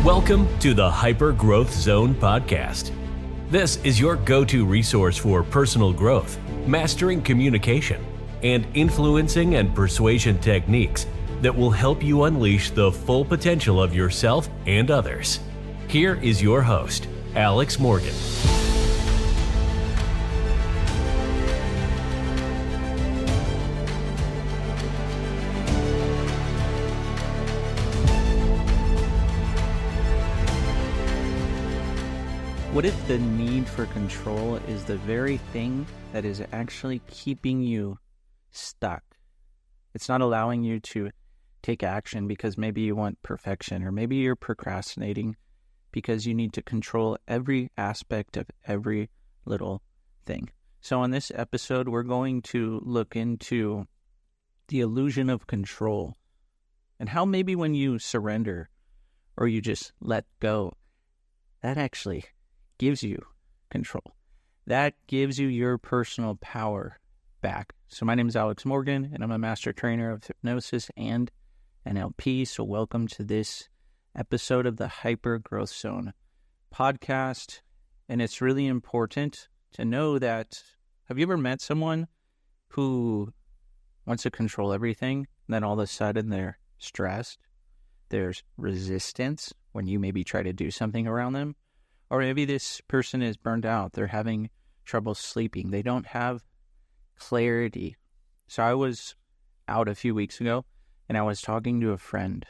Welcome to the Hyper Growth Zone podcast. This is your go-to resource for personal growth, mastering communication, and influencing and persuasion techniques that will help you unleash the full potential of yourself and others. Here is your host, Alex Morgan. What if the need for control is the very thing that is actually keeping you stuck? It's not allowing you to take action because maybe you want perfection, or maybe you're procrastinating because you need to control every aspect of every little thing. So on this episode, we're going to look into the illusion of control and how maybe when you surrender or you just let go, that actually gives you control. That gives you your personal power back. So my name is Alex Morgan, and I'm a master trainer of hypnosis and NLP. So welcome to this episode of the Hyper Growth Zone podcast. And it's really important to know that, have you ever met someone who wants to control everything, and then all of a sudden they're stressed? There's resistance when you maybe try to do something around them. Or maybe this person is burned out. They're having trouble sleeping. They don't have clarity. So I was out a few weeks ago, and I was talking to a friend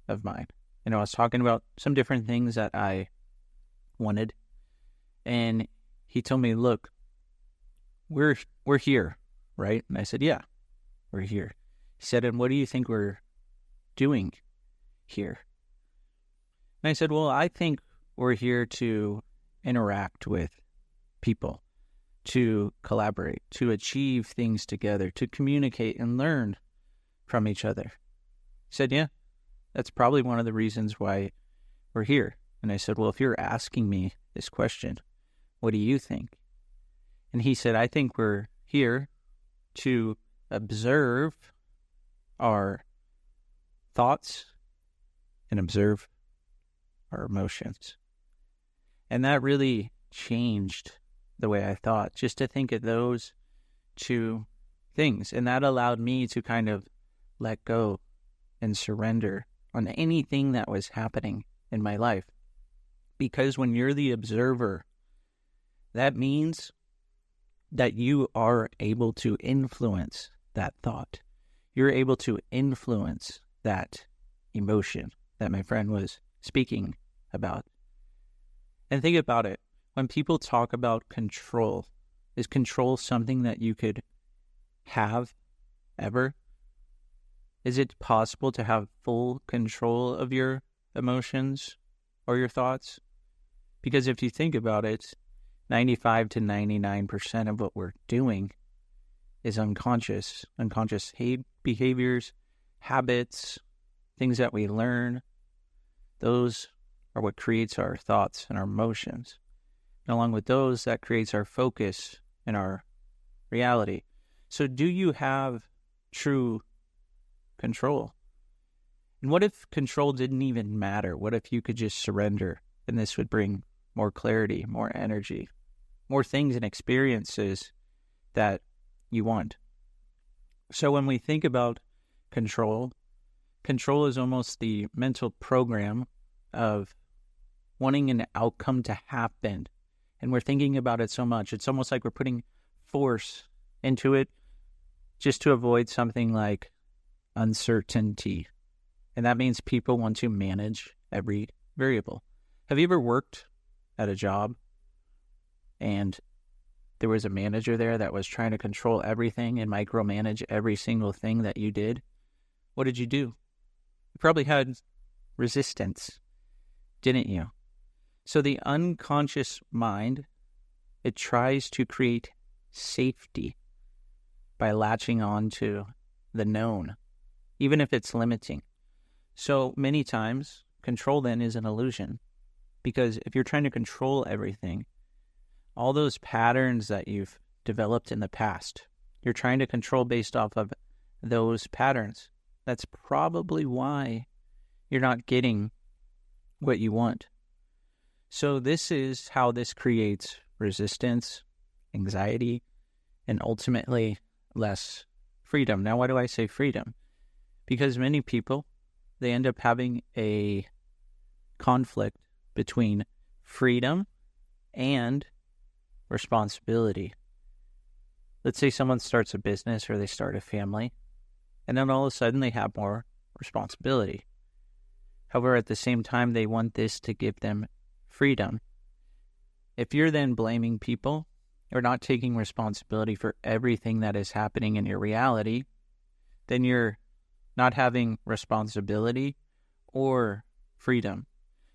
of mine. And I was talking about some different things that I wanted. And he told me, look, we're here, right? And I said, yeah, we're here. He said, and what do you think we're doing here? And I said, well, I think we're here to interact with people, to collaborate, to achieve things together, to communicate and learn from each other. He said, yeah, that's probably one of the reasons why we're here. And I said, well, if you're asking me this question, what do you think? And he said, I think we're here to observe our thoughts and observe our emotions. And that really changed the way I thought, just to think of those two things. And that allowed me to kind of let go and surrender on anything that was happening in my life. Because when you're the observer, that means that you are able to influence that thought. You're able to influence that emotion that my friend was speaking about. And think about it. When people talk about control, is control something that you could have ever? Is it possible to have full control of your emotions or your thoughts? Because if you think about it, 95 to 99% of what we're doing is unconscious. Unconscious behaviors, habits, things that we learn. Those are what creates our thoughts and our emotions. And along with those, that creates our focus and our reality. So do you have true control? And what if control didn't even matter? What if you could just surrender, and this would bring more clarity, more energy, more things and experiences that you want? So when we think about control is almost the mental program of wanting an outcome to happen. And we're thinking about it so much. It's almost like we're putting force into it just to avoid something like uncertainty. And that means people want to manage every variable. Have you ever worked at a job and there was a manager there that was trying to control everything and micromanage every single thing that you did? What did you do? You probably had resistance, didn't you? So the unconscious mind, it tries to create safety by latching on to the known, even if it's limiting. So many times, control then is an illusion, because if you're trying to control everything, all those patterns that you've developed in the past, you're trying to control based off of those patterns. That's probably why you're not getting what you want. So this is how this creates resistance, anxiety, and ultimately less freedom. Now, why do I say freedom? Because many people, they end up having a conflict between freedom and responsibility. Let's say someone starts a business or they start a family, and then all of a sudden they have more responsibility. However, at the same time, they want this to give them freedom. If you're then blaming people or not taking responsibility for everything that is happening in your reality, then you're not having responsibility or freedom.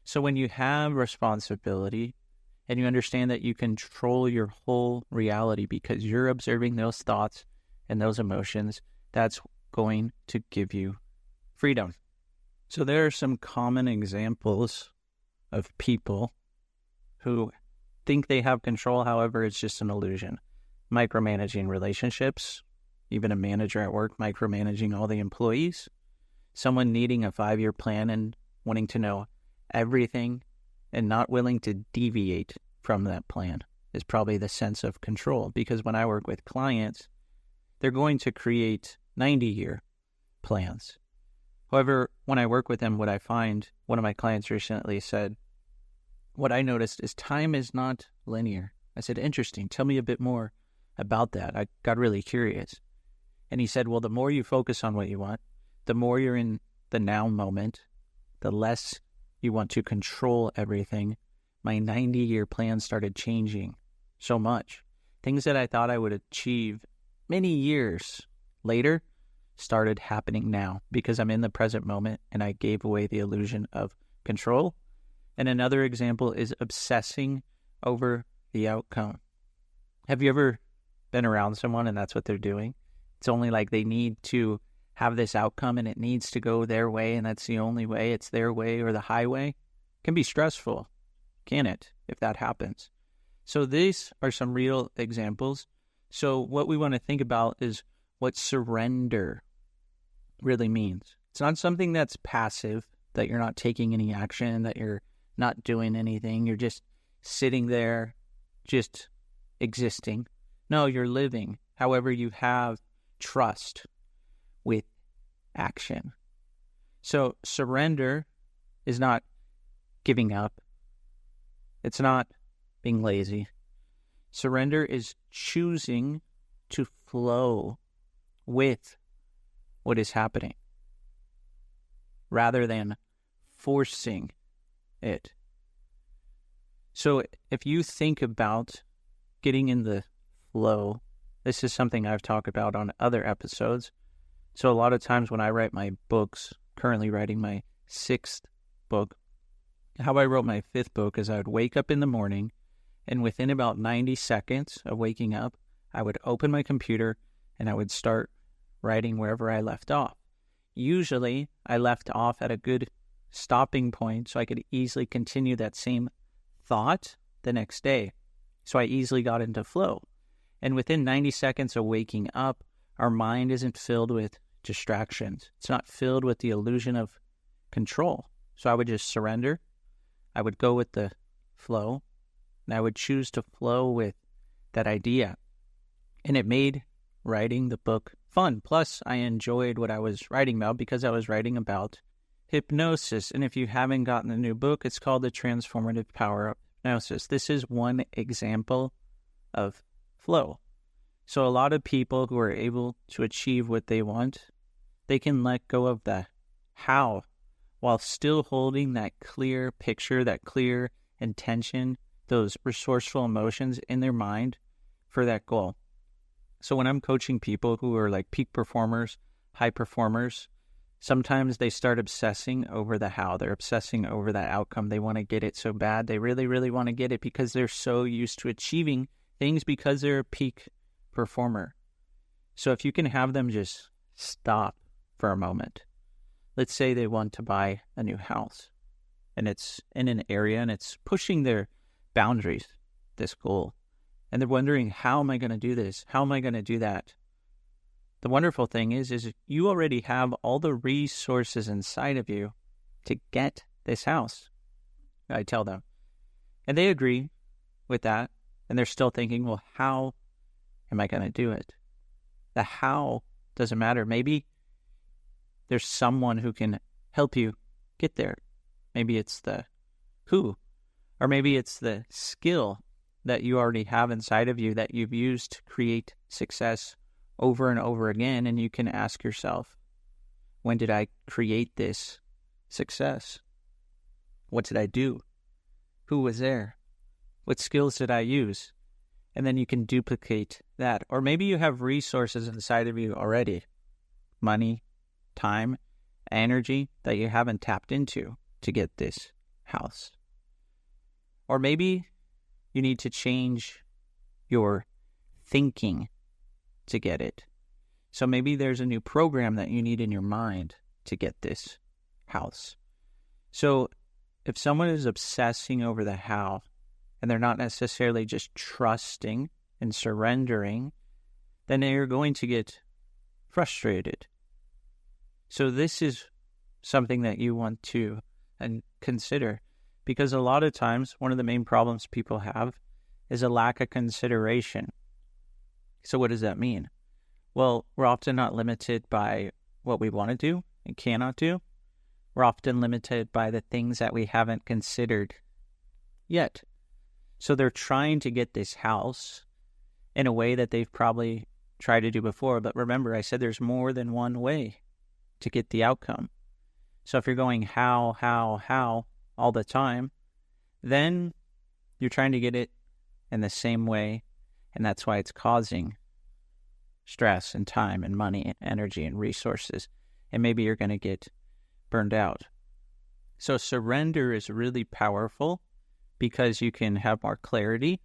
So when you have responsibility and you understand that you control your whole reality because you're observing those thoughts and those emotions, that's going to give you freedom. So there are some common examples of people who think they have control, however, it's just an illusion. Micromanaging relationships, even a manager at work micromanaging all the employees, someone needing a 5-year plan and wanting to know everything and not willing to deviate from that plan is probably the sense of control. Because when I work with clients, they're going to create 90-year plans. However, when I work with them, what I find, one of my clients recently said, what I noticed is time is not linear. I said, interesting. Tell me a bit more about that. I got really curious. And he said, well, the more you focus on what you want, the more you're in the now moment, the less you want to control everything. My 90-year plan started changing so much. Things that I thought I would achieve many years later started happening now because I'm in the present moment and I gave away the illusion of control. And another example is obsessing over the outcome. Have you ever been around someone and that's what they're doing? It's only like they need to have this outcome and it needs to go their way and that's the only way. It's their way or the highway. It can be stressful, can it, if that happens? So these are some real examples. So what we want to think about is what surrender really means. It's not something that's passive, that you're not taking any action, that you're not doing anything. You're just sitting there, just existing. No, you're living. However, you have trust with action. So surrender is not giving up. It's not being lazy. Surrender is choosing to flow with what is happening rather than forcing it. So if you think about getting in the flow, this is something I've talked about on other episodes. So a lot of times when I write my books, currently writing my 6th book, how I wrote my 5th book is I would wake up in the morning and within about 90 seconds of waking up, I would open my computer and I would start writing wherever I left off. Usually, I left off at a good stopping point so I could easily continue that same thought the next day. So I easily got into flow. And within 90 seconds of waking up, our mind isn't filled with distractions. It's not filled with the illusion of control. So I would just surrender. I would go with the flow, and I would choose to flow with that idea. And it made writing the book fun. Plus, I enjoyed what I was writing about because I was writing about hypnosis. And if you haven't gotten the new book, it's called The Transformative Power of Hypnosis. This is one example of flow. So a lot of people who are able to achieve what they want, they can let go of the how while still holding that clear picture, that clear intention, those resourceful emotions in their mind for that goal. So when I'm coaching people who are like peak performers, high performers, sometimes they start obsessing over the how. They're obsessing over that outcome. They want to get it so bad. They really, really want to get it because they're so used to achieving things because they're a peak performer. So if you can have them just stop for a moment. Let's say they want to buy a new house and it's in an area and it's pushing their boundaries, this goal. And they're wondering, how am I going to do this? How am I going to do that? The wonderful thing is you already have all the resources inside of you to get this house. I tell them. And they agree with that. And they're still thinking, well, how am I going to do it? The how doesn't matter. Maybe there's someone who can help you get there. Maybe it's the who, or maybe it's the skill that you already have inside of you that you've used to create success over and over again. And you can ask yourself, when did I create this success? What did I do? Who was there? What skills did I use? And then you can duplicate that. Or maybe you have resources inside of you already. Money, time, energy that you haven't tapped into to get this house. Or maybe you need to change your thinking to get it. So maybe there's a new program that you need in your mind to get this house. So if someone is obsessing over the how, and they're not necessarily just trusting and surrendering, then they're going to get frustrated. So this is something that you want to consider, because a lot of times one of the main problems people have is a lack of consideration. So what does that mean? Well, we're often not limited by what we want to do and cannot do. We're often limited by the things that we haven't considered yet. So they're trying to get this house in a way that they've probably tried to do before. But remember, I said there's more than one way to get the outcome. So if you're going how all the time, then you're trying to get it in the same way. And that's why it's causing stress and time and money and energy and resources. And maybe you're going to get burned out. So surrender is really powerful because you can have more clarity.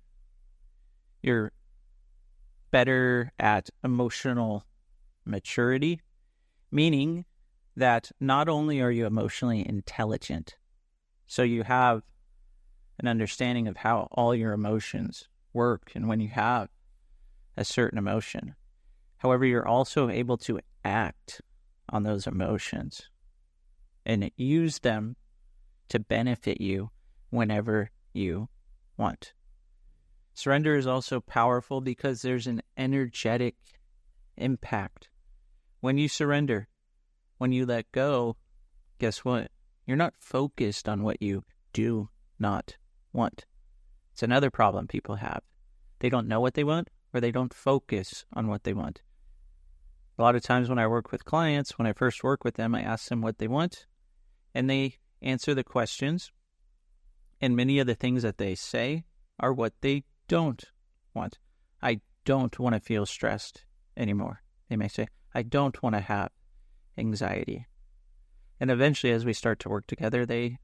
You're better at emotional maturity, meaning that not only are you emotionally intelligent, so you have an understanding of how all your emotions work and when you have a certain emotion. However, you're also able to act on those emotions and use them to benefit you whenever you want. Surrender is also powerful because there's an energetic impact. When you surrender, when you let go, guess what? You're not focused on what you do not want. It's another problem people have. They don't know what they want, or they don't focus on what they want. A lot of times when I work with clients, when I first work with them, I ask them what they want, and they answer the questions. And many of the things that they say are what they don't want. I don't want to feel stressed anymore. They may say, I don't want to have anxiety. And eventually, as we start to work together, they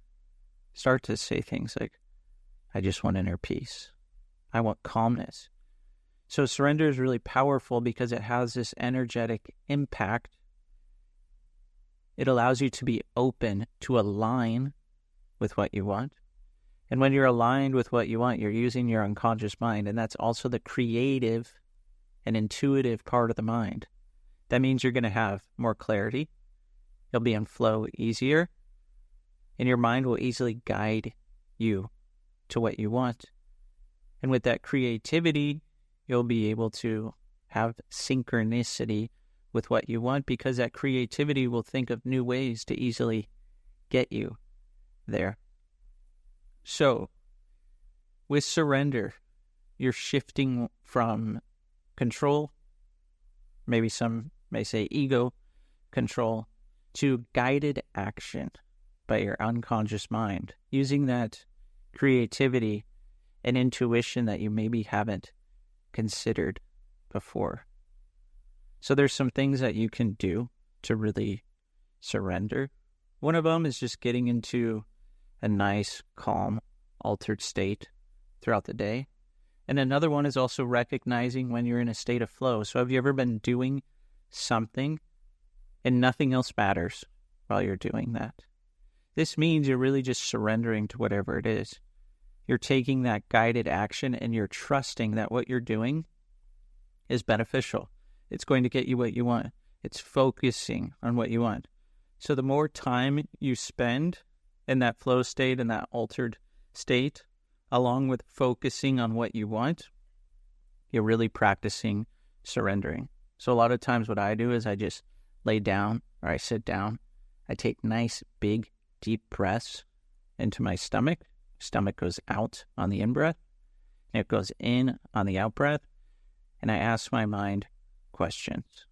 start to say things like, I just want inner peace. I want calmness. So surrender is really powerful because it has this energetic impact. It allows you to be open to align with what you want. And when you're aligned with what you want, you're using your unconscious mind. And that's also the creative and intuitive part of the mind. That means you're going to have more clarity. You'll be in flow easier. And your mind will easily guide you to what you want. And with that creativity, you'll be able to have synchronicity with what you want, because that creativity will think of new ways to easily get you there. So, with surrender, you're shifting from control, maybe some may say ego control, to guided action by your unconscious mind, using that creativity and intuition that you maybe haven't considered before. So there's some things that you can do to really surrender. One of them is just getting into a nice, calm, altered state throughout the day. And another one is also recognizing when you're in a state of flow. So have you ever been doing something and nothing else matters while you're doing that? This means you're really just surrendering to whatever it is. You're taking that guided action and you're trusting that what you're doing is beneficial. It's going to get you what you want. It's focusing on what you want. So the more time you spend in that flow state and that altered state, along with focusing on what you want, you're really practicing surrendering. So a lot of times what I do is I just lay down or I sit down. I take nice, big, deep breaths into my stomach. Stomach goes out on the in-breath, and it goes in on the out-breath. And I ask my mind questions.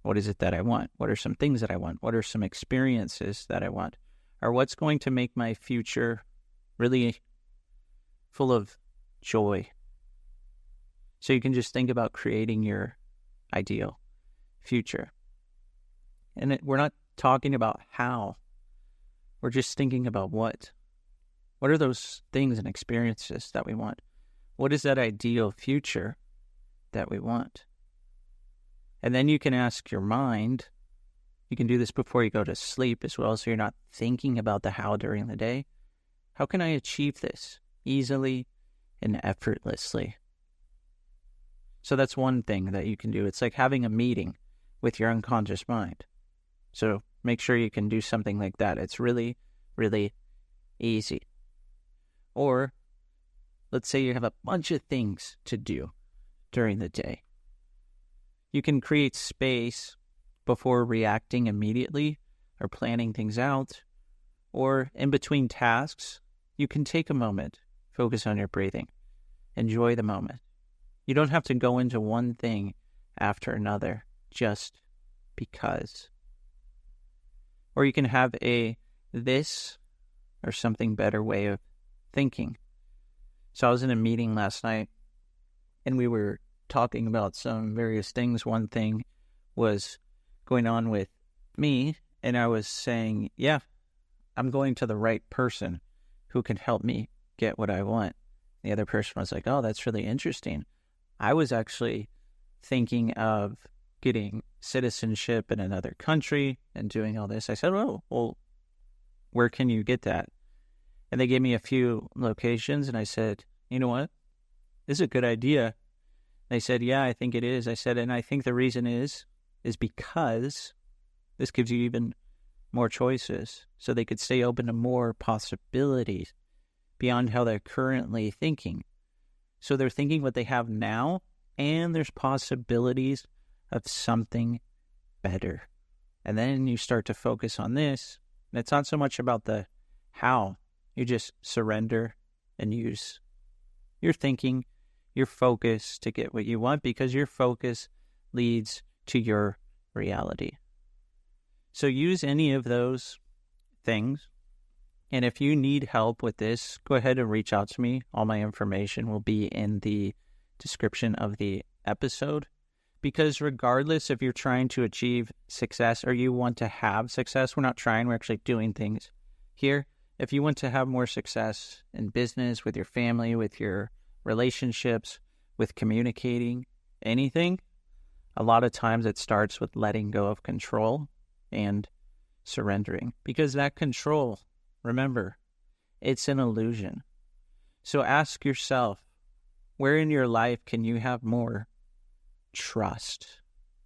What is it that I want? What are some things that I want? What are some experiences that I want? Or what's going to make my future really full of joy? So you can just think about creating your ideal future. And we're not talking about how. We're just thinking about what. What are those things and experiences that we want? What is that ideal future that we want? And then you can ask your mind, you can do this before you go to sleep as well, so you're not thinking about the how during the day. How can I achieve this easily and effortlessly? So that's one thing that you can do. It's like having a meeting with your unconscious mind. So make sure you can do something like that. It's really, really easy. Or let's say you have a bunch of things to do during the day. You can create space before reacting immediately or planning things out. Or in between tasks, you can take a moment, focus on your breathing, enjoy the moment. You don't have to go into one thing after another just because. Or you can have a this or something better way of thinking. So I was in a meeting last night and we were talking about some various things. One thing was going on with me, and I was saying, yeah, I'm going to the right person who can help me get what I want. The other person was like, oh, that's really interesting. I was actually thinking of getting citizenship in another country and doing all this. I said, oh, well, where can you get that? And they gave me a few locations, and I said, you know what? This is a good idea. They said, yeah, I think it is. I said, and I think the reason is because this gives you even more choices, so they could stay open to more possibilities beyond how they're currently thinking. So they're thinking what they have now, and there's possibilities of something better. And then you start to focus on this, and it's not so much about the how. You just surrender and use your thinking, your focus to get what you want, because your focus leads to your reality. So use any of those things. And if you need help with this, go ahead and reach out to me. All my information will be in the description of the episode. Because regardless if you're trying to achieve success or you want to have success, we're not trying, we're actually doing things here. If you want to have more success in business, with your family, with your relationships, with communicating, anything, a lot of times it starts with letting go of control and surrendering. Because that control, remember, it's an illusion. So ask yourself, where in your life can you have more trust?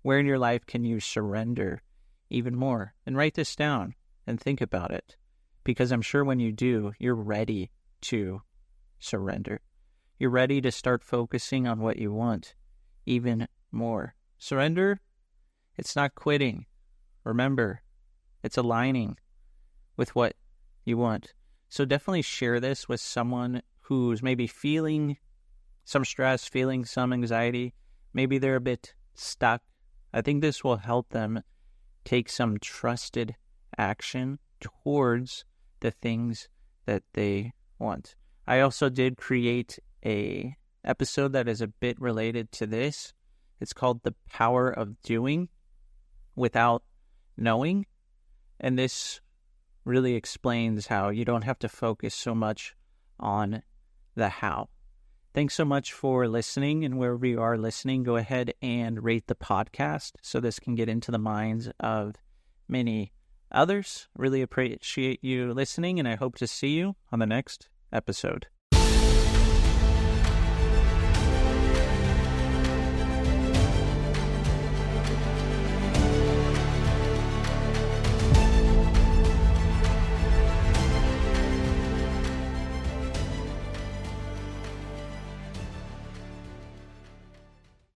Where in your life can you surrender even more? And write this down and think about it. Because I'm sure when you do, you're ready to surrender. You're ready to start focusing on what you want even more. Surrender, it's not quitting. Remember, it's aligning with what you want. So definitely share this with someone who's maybe feeling some stress, feeling some anxiety. Maybe they're a bit stuck. I think this will help them take some trusted action towards the things that they want. I also did create a episode that is a bit related to this. It's called The Power of Doing Without Knowing. And this really explains how you don't have to focus so much on the how. Thanks so much for listening, and wherever you are listening, go ahead and rate the podcast so this can get into the minds of many others. Really appreciate you listening, and I hope to see you on the next episode.